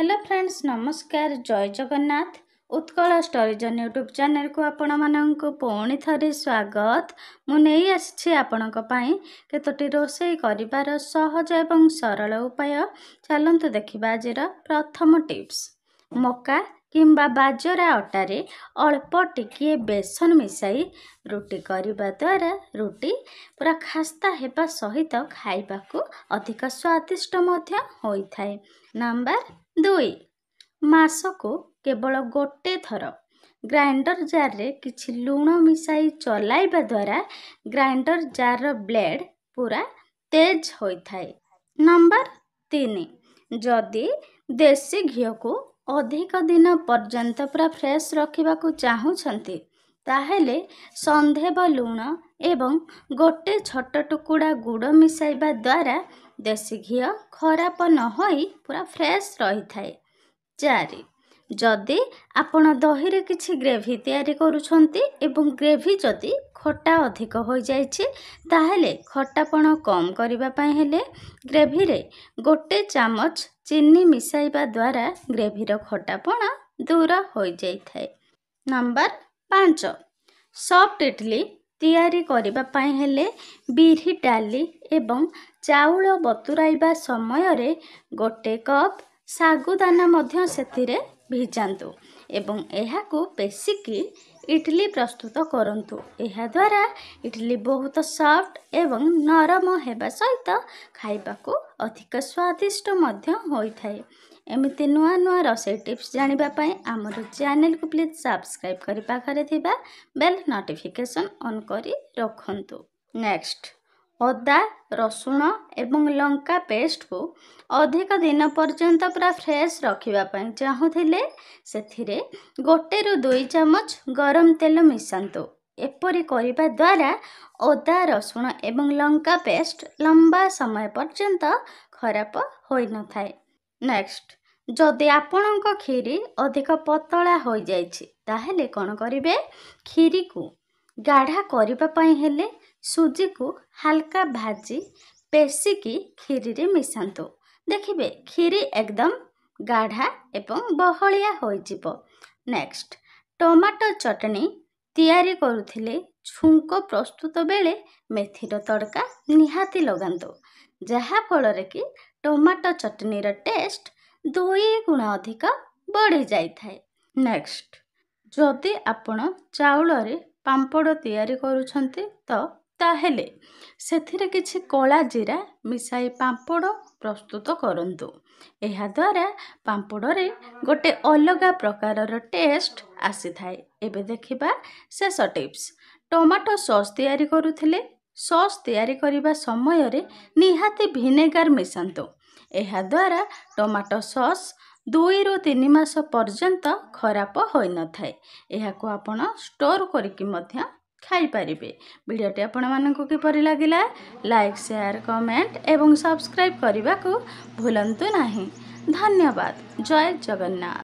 Hello friends, नमस्कार। जय Jagannath. Utkal स्टोरीजन YouTube channel को आपण माननकु पुणी थरे स्वागत। मु नहीं आछि आपणक पई केतोटी रोषेई करिवार सहज एवं सरल उपाय। चलंतु देखिबा आजिर प्रथम टिप्स। मका किंबा बाजरा अटारे अल्प टिकिए बेसन मिसाई रुटी करिबा द्वारा रुटी पूरा खास्ता हेबा सहित खाइबाकू अधिक स्वादिष्ट मध्य होइथाय। नंबर 2, मासको केवल गोटे थर ग्राइंडर जार रे किछि लूण मिसाई चलाइबा द्वारा ग्राइंडर जार ब्लेड पूरा तेज होइथाय। नंबर 3, जदि देसी घियो को अधिक दिन पर्यंत पूरा फ्रेश रखिबाकू चाहुछंती ताहेले संधेब लूण एवं गोटे छोट टुकुड़ा गुड़ मिसाइबा द्वारा देसी घियो खराब न होई पूरा फ्रेश रही थाए। 4, जदि आपण दही रे किछि ग्रेवी तैयारी करूछंती एवं ग्रेवी जदि खट्टा अधिक हो जाइछि ताहेले खट्टापण कम करिबा पई हेले ग्रेवी रे गोटे चामच चीनी मिसाइबा द्वारा ग्रेवी रो खट्टापण दूर हो जाई थाए। नंबर 5, सॉफ्ट इडली तैयारी करिबा पई हेले बिरही डाली एवं चाउल बतुराइबा समय रे गोटे कप सागुदाना मध्य सेतिरे भिजांतु एवं एहाकू पेसिकी इडली प्रस्तुत करंतु। एहा द्वारा इडली बहुत सॉफ्ट एवं नरम हेबा सहित खाइबाकू अधिक स्वादिष्ट मध्य होइथाय। एमिति नुआ नुआ रोषेई टिप्स जानिबा पई हमर चैनल को प्लीज सब्सक्राइब करि पाखरे थिबा बेल नोटिफिकेशन ऑन करी रखंतु। नेक्स्ट, अदा रसुण एवं लंका पेस्ट को अधिक दिन पर्यंत पूरा फ्रेश रखिबा पई चाहुथिले सेथिरे 1 ରୁ 2 चामच गरम तेल मिसांतु। एपरि करिबा द्वारा अदा रसुण एवं लंका पेस्ट लंबा समय पर्यंत खराब होई न थाए। नेक्स्ट, जदि आपणक खीरी अधिक पतला हो जाइछि ताहेले कोन करिवे, खीरी को गाढ़ा करिबा पई हेले सुजी को हल्का भाजी पेसिकी खीरी रे मिसांतु। देखिबे खीरी एकदम गाढ़ा एवं बहलिया होई जिवो। नेक्स्ट, टमाटो चटनी तैयारी करुथिले छुंको प्रस्तुत बेले मेथीर तड़का निहाती लगांतु, जहा फल रे कि टमाटो चटनी रो टेस्ट 2 गुण अधिक बढ़ी जाई थाए। नेक्स्ट, जदि आपण चाउल रे पांपड़ तैयारी करूछंती तो ताहेले सेथिरे किछि कला जीरा मिसाई पांपड़ प्रस्तुत करंतु। एहा द्वारा पांपड़ रे गोटे अलगा प्रकार टेस्ट आसी थाए। एबे देखिबा शेष टिप्स। टमाटो सॉस तैयारी करुथिले सॉस तैयारी करिबा समय रे निहाती विनेगार मिसांतु। एहा द्वारा टमाटो सॉस 2 ରୁ 3 मास पर्यंत खराब होई न थाए। एहाको आपण स्टोर करिकि मध्य खाई पारिबे। वीडियोटी आपण मानकु किपरि लागिला लाइक शेयर कमेंट एवं सब्सक्राइब करिबाकू भूलंतु नाही। धन्यवाद। जय जगन्नाथ।